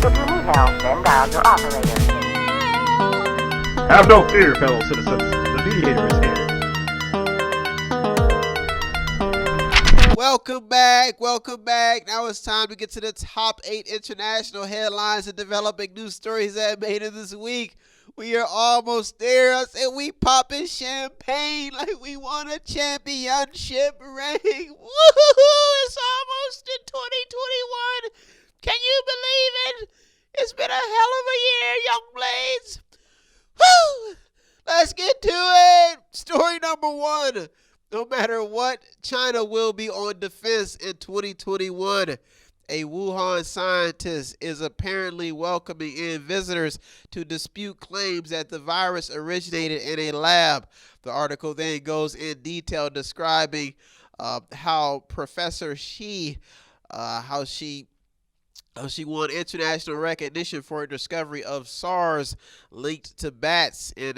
If you need help, then dial your operator. Have no fear, fellow citizens. The Mediator is here. Welcome back. Now it's time to get to the top 8 international headlines and developing news stories that made it this week. We are almost there. I said we popping champagne like we won a championship ring. Woohoo! It's almost in 2021. Can you believe it? It's been a hell of a year, young blades. Woo! Let's get to it. Story number 1. No matter what, China will be on defense in 2021. A Wuhan scientist is apparently welcoming in visitors to dispute claims that the virus originated in a lab. The article then goes in detail describing how Professor Shi, how she won international recognition for her discovery of SARS linked to bats in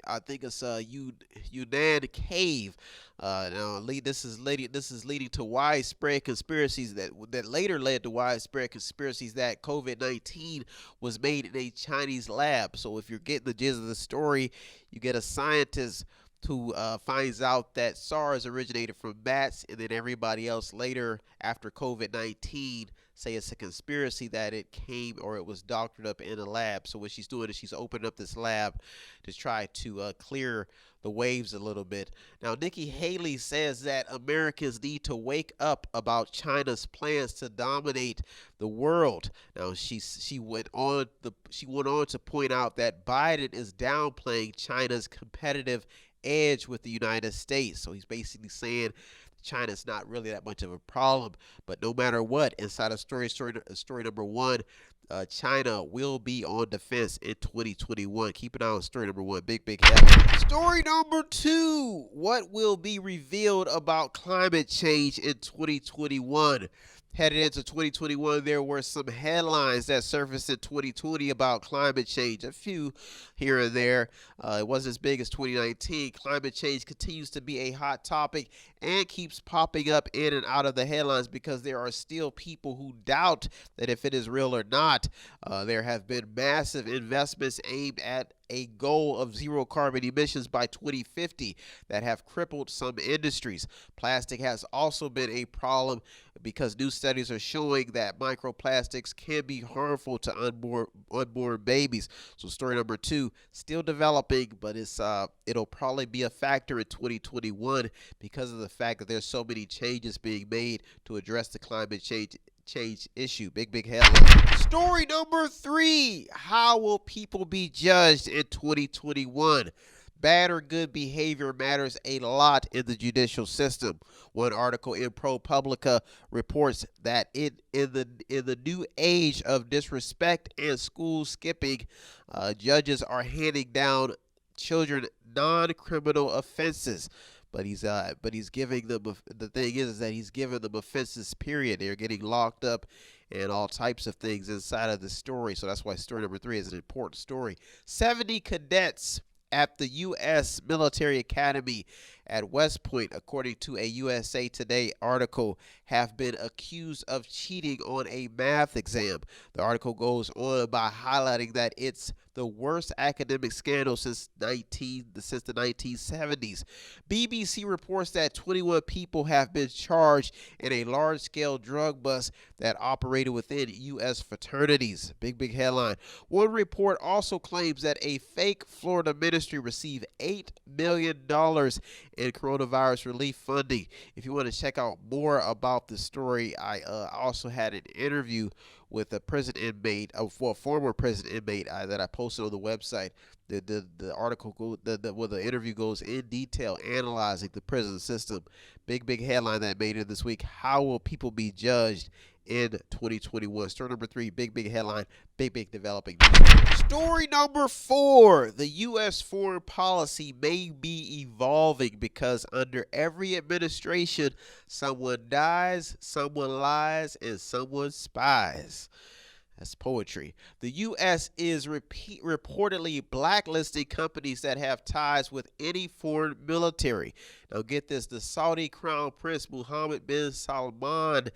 I think it's a Yunnan cave. Now, this is leading to widespread conspiracies that later led to widespread conspiracies that COVID-19 was made in a Chinese lab. So if you're getting the gist of the story, you get a scientist who finds out that SARS originated from bats, and then everybody else later after COVID-19 say it's a conspiracy that it came or it was doctored up in a lab. So what she's doing is she's opening up this lab to try to clear the waves a little bit. Now, Nikki Haley says that Americans need to wake up about China's plans to dominate the world. Now, she went on to point out that Biden is downplaying China's competitive edge with the United States. So he's basically saying China's not really that much of a problem, but no matter what, inside of story number 1, China will be on defense in 2021. Keep an eye on story number 1. Big headline. Story number 2. What will be revealed about climate change in 2021? Headed into 2021, there were some headlines that surfaced in 2020 about climate change. A few here and there. It wasn't as big as 2019. Climate change continues to be a hot topic and keeps popping up in and out of the headlines because there are still people who doubt that if it is real or not. There have been massive investments aimed at a goal of zero carbon emissions by 2050 that have crippled some industries. Plastic has also been a problem because new studies are showing that microplastics can be harmful to unborn babies. So story number 2, still developing, but it'll probably be a factor in 2021 because of the fact that there's so many changes being made to address the climate change issue. Big headline. Story number 3. How will people be judged in 2021? Bad or good behavior matters a lot in the judicial system. One article in ProPublica reports that in the new age of disrespect and school skipping, judges are handing down children non-criminal offenses. But he's giving them, the thing is that he's giving them offenses, period. They're getting locked up and all types of things inside of the story. So that's why story number 3 is an important story. 70 cadets at the U.S. Military Academy at West Point, according to a USA Today article, have been accused of cheating on a math exam. The article goes on by highlighting that it's the worst academic scandal since the 1970s. BBC reports that 21 people have been charged in a large-scale drug bust that operated within U.S. fraternities. Big headline. One report also claims that a fake Florida ministry received $8 million in coronavirus relief funding. If you want to check out more about the story, I also had an interview with a prison inmate, former prison inmate that I posted on the website. The article, the interview goes in detail analyzing the prison system. Big headline that made it this week. How will people be judged in 2021? Story number 3, big headline, big developing. Story number 4, the U.S. foreign policy may be evolving because under every administration, someone dies, someone lies, and someone spies. That's poetry. The U.S. is reportedly blacklisting companies that have ties with any foreign military. Now get this, the Saudi Crown Prince Mohammed bin Salman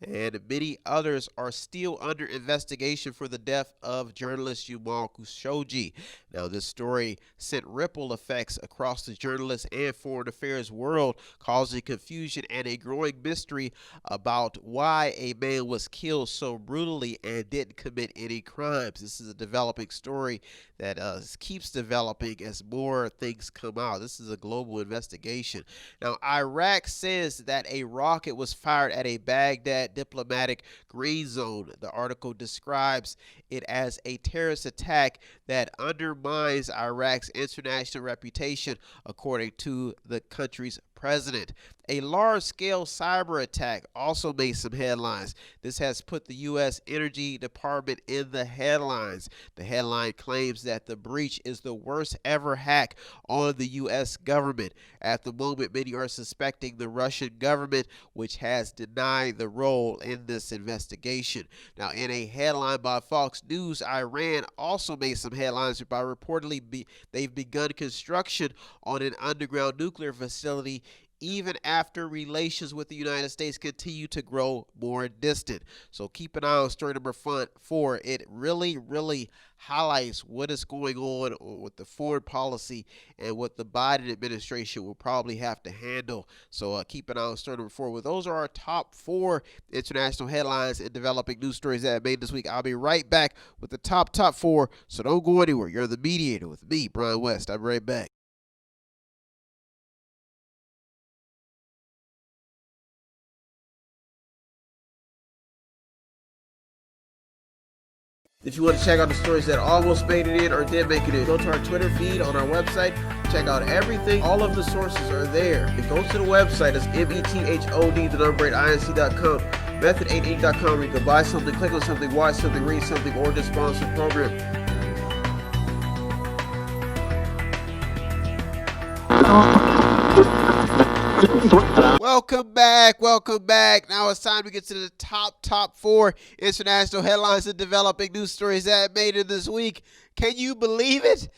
and many others are still under investigation for the death of journalist Jamal Khashoggi. Now this story sent ripple effects across the journalist and foreign affairs world, causing confusion and a growing mystery about why a man was killed so brutally and didn't commit any crimes. This is a developing story that keeps developing as more things come out. This is a global investigation. Now, Iraq says that a rocket was fired at a Baghdad diplomatic green zone. The article describes it as a terrorist attack that undermines Iraq's international reputation, according to the country's president. A large-scale cyber attack also made some headlines. This has put the U.S. Energy Department in the headlines. The headline claims that the breach is the worst ever hack on the U.S. government. At the moment, many are suspecting the Russian government, which has denied the role in this investigation. Now, in a headline by Fox News, Iran also made some headlines by reportedly they've begun construction on an underground nuclear facility even after relations with the United States continue to grow more distant. So keep an eye on story number 4. It really highlights what is going on with the foreign policy and what the Biden administration will probably have to handle. So keep an eye on story number 4. Well, those are our top 4 international headlines and developing news stories that I made this week. I'll be right back with the top 4. So don't go anywhere. You're the Mediator with me, Brian West. I'll be right back. If you want to check out the stories that almost made it in or did make it in, go to our Twitter feed on our website. Check out everything. All of the sources are there. And go to the website. It's method8inc.com, method8inc.com, where you can buy something, click on something, watch something, read something, or just sponsor a program. Welcome back. Now it's time to get to the top 4 international headlines and developing news stories that made it this week. Can you believe it?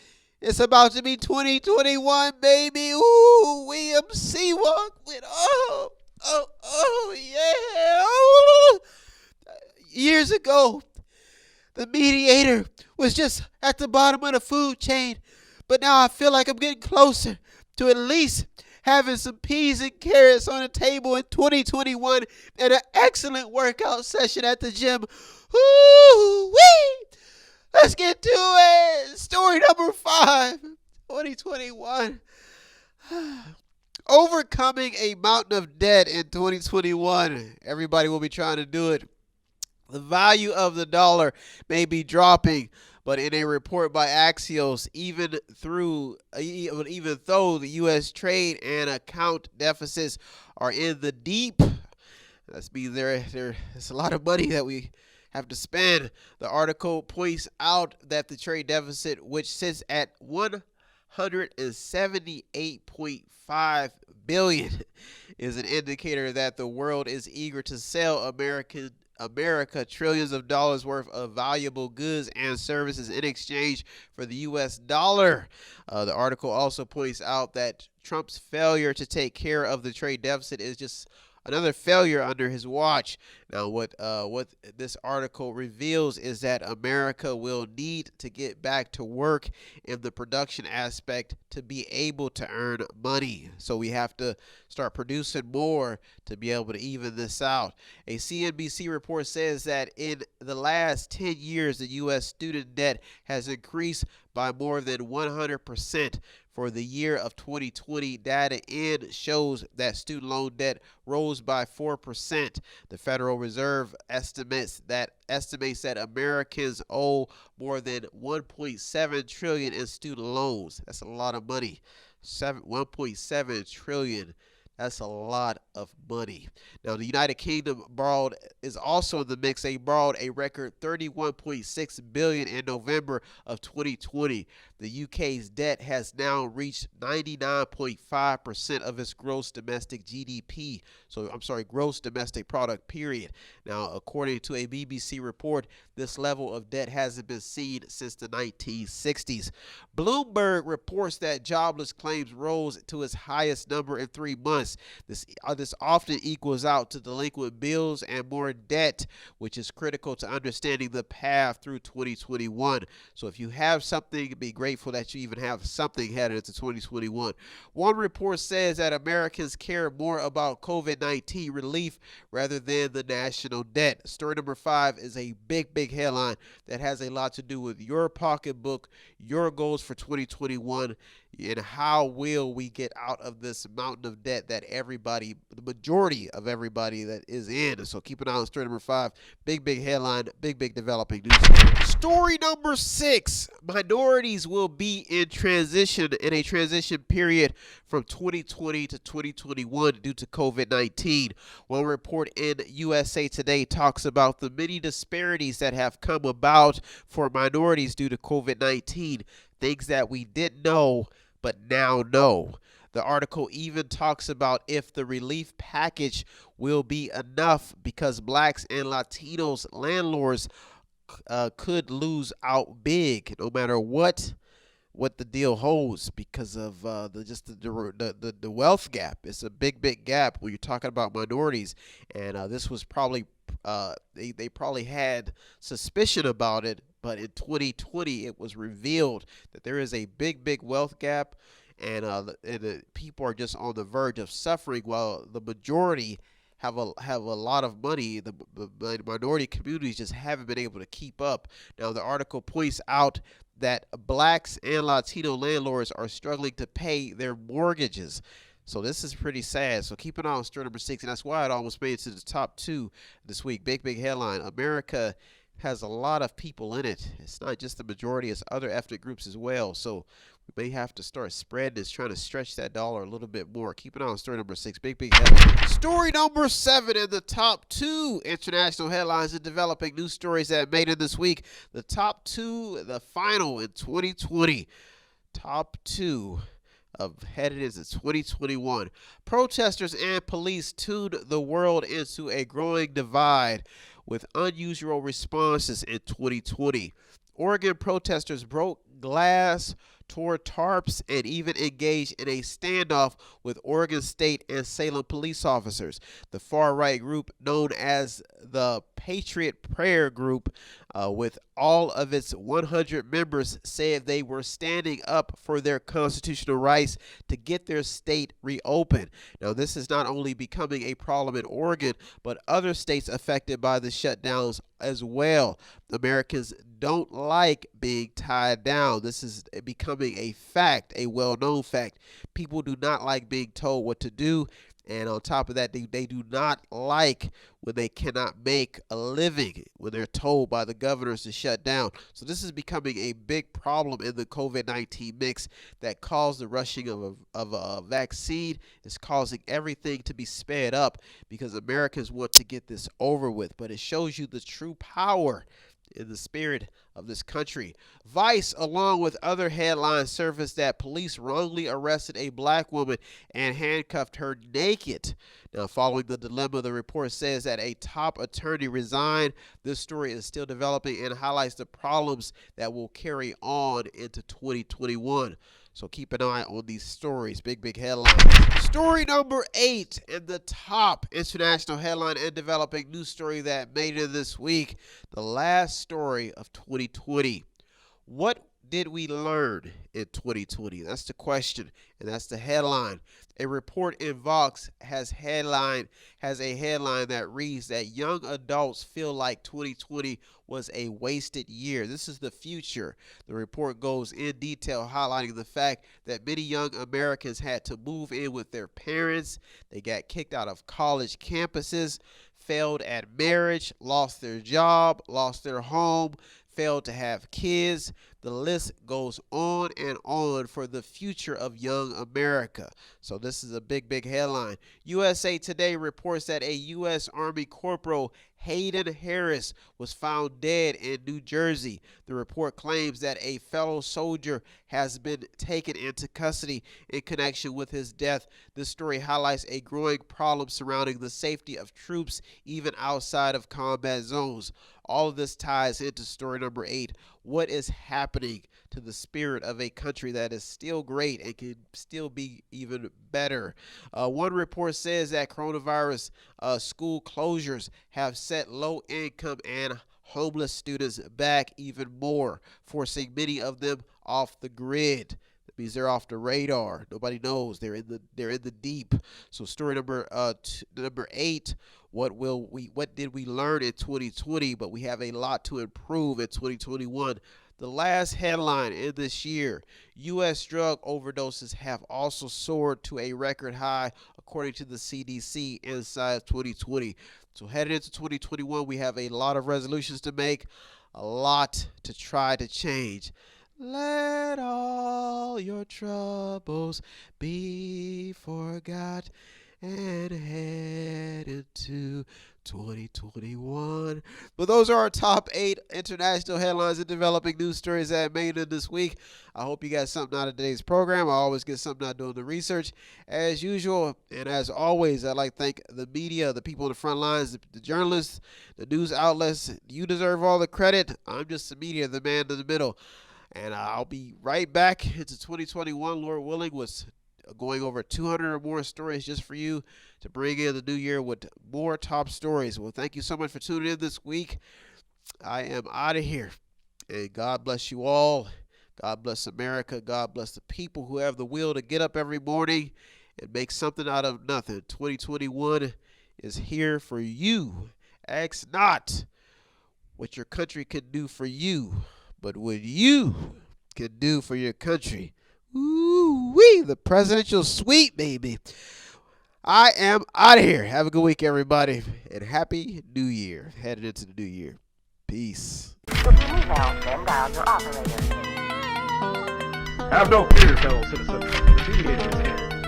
It's about to be 2021, baby. Ooh, William Seawalk with yeah. Years ago, the Mediator was just at the bottom of the food chain, but now I feel like I'm getting closer to at least having some peas and carrots on the table in 2021 and an excellent workout session at the gym. Woo-wee! Let's get to it. Story number 5, 2021. Overcoming a mountain of debt in 2021. Everybody will be trying to do it. The value of the dollar may be dropping, but in a report by Axios, even though the U.S. trade and account deficits are in the deep, that's means there's a lot of money that we have to spend. The article points out that the trade deficit, which sits at $178.5 billion, is an indicator that the world is eager to sell America trillions of dollars worth of valuable goods and services in exchange for the U.S. dollar. The article also points out that Trump's failure to take care of the trade deficit is just another failure under his watch. Now, what this article reveals is that America will need to get back to work in the production aspect to be able to earn money. So we have to start producing more to be able to even this out. A CNBC report says that in the last 10 years, the U.S. student debt has increased by more than 100%. For the year of 2020, data shows that student loan debt rose by 4%. The Federal Reserve estimates that Americans owe more than $1.7 trillion in student loans. That's a lot of money. $1.7 trillion. That's a lot of money. Now, the United Kingdom is also in the mix. They borrowed a record $31.6 billion in November of 2020. The UK's debt has now reached 99.5% of its gross domestic gross domestic product, period. Now, according to a BBC report, This level of debt hasn't been seen since the 1960s. Bloomberg reports that jobless claims rose to its highest number in 3 months. This often equals out to delinquent bills and more debt, which is critical to understanding the path through 2021. So if you have something, be grateful that you even have something headed into 2021. One report says that Americans care more about COVID-19 relief rather than the national debt. Story number 5 is a big headline that has a lot to do with your pocketbook, your goals for 2021, and how will we get out of this mountain of debt that everybody, the majority of everybody that is in. So keep an eye on story number 5. Big headline, big developing news. Story number 6, minorities will be in a transition period from 2020 to 2021 due to COVID-19. One report in USA Today talks about the many disparities that have come about for minorities due to COVID-19, things that we didn't know but now know. The article even talks about if the relief package will be enough because blacks and Latinos landlords could lose out big no matter what the deal holds because of the wealth gap. It's a big gap when you're talking about minorities, and this was probably they probably had suspicion about it, but in 2020 it was revealed that there is a big wealth gap, and people are just on the verge of suffering while the majority have a lot of money. The minority communities just haven't been able to keep up. Now the article points out that blacks and Latino landlords are struggling to pay their mortgages. So this is pretty sad. So keep an eye on story number 6, and that's why it almost made it to the top 2 this week. Big headline. America has a lot of people in it. It's not just the majority, it's other ethnic groups as well. So we may have to start spreading this, trying to stretch that dollar a little bit more. Keep an eye on story number 6. Big headline. Story number 7 in the top 2 international headlines and developing news stories that made it this week. The top 2, the final in 2020. Top 2 of headed into 2021. Protesters and police tuned the world into a growing divide with unusual responses in 2020. Oregon protesters broke glass, tore tarps, and even engaged in a standoff with Oregon State and Salem police officers. The far-right group known as the Patriot Prayer Group, with all of its 100 members, said they were standing up for their constitutional rights to get their state reopened. Now, this is not only becoming a problem in Oregon, but other states affected by the shutdowns as well. Americans don't like being tied down. This is becoming a fact, a well-known fact. People do not like being told what to do. And on top of that, they do not like when they cannot make a living, when they're told by the governors to shut down. So this is becoming a big problem in the COVID-19 mix that caused the rushing of a vaccine. It's causing everything to be sped up because Americans want to get this over with. But it shows you the true power in the spirit of this country. Vice, along with other headlines, surfaced that police wrongly arrested a black woman and handcuffed her naked. Now, following the dilemma, the report says that a top attorney resigned. This story is still developing and highlights the problems that will carry on into 2021. So keep an eye on these stories. Big headlines. Story number 8 in the top international headline and developing news story that made it this week. The last story of 2020. What did we learn in 2020? That's the question, and that's the headline. A report in Vox has a headline that reads that young adults feel like 2020 was a wasted year. This is the future. The report goes in detail highlighting the fact that many young Americans had to move in with their parents. They got kicked out of college campuses, failed at marriage, lost their job, lost their home, failed to have kids. The list goes on and on for the future of young America. So this is a big headline. USA Today reports that a U.S. Army corporal Hayden Harris was found dead in New Jersey. The report claims that a fellow soldier has been taken into custody in connection with his death. This story highlights a growing problem surrounding the safety of troops even outside of combat zones. All of this ties into story number 8. What is happening to the spirit of a country that is still great and can still be even better? One report says that coronavirus school closures have set low-income and homeless students back even more, forcing many of them off the grid. That means they're off the radar. Nobody knows. They're in the deep. So story number 8. What did we learn in 2020? But we have a lot to improve in 2021. The last headline in this year: U.S. drug overdoses have also soared to a record high, according to the CDC, inside 2020. So headed into 2021, we have a lot of resolutions to make, a lot to try to change. Let all your troubles be forgot and head into 2021. But those are our top 8 international headlines and developing news stories that made it this week. I hope you got something out of today's program. I always get something out doing the research, as usual. And as always, I'd like to thank the media, the people on the front lines, the journalists, the news outlets. You deserve all the credit. I'm just the media, the man in the middle. And I'll be right back into 2021, Lord willing, with going over 200 or more stories just for you to bring in the new year with more top stories. Well, thank you so much for tuning in this week. I am out of here. And God bless you all. God bless America. God bless the people who have the will to get up every morning and make something out of nothing. 2021 is here for you. Ask not what your country can do for you, but what you can do for your country. Ooh-wee, the presidential suite, baby. I am out of here. Have a good week, everybody, and Happy New Year. Headed into the new year. Peace. If you need help, then dial your operator. Have no fear, fellow citizens. The Mediator is here.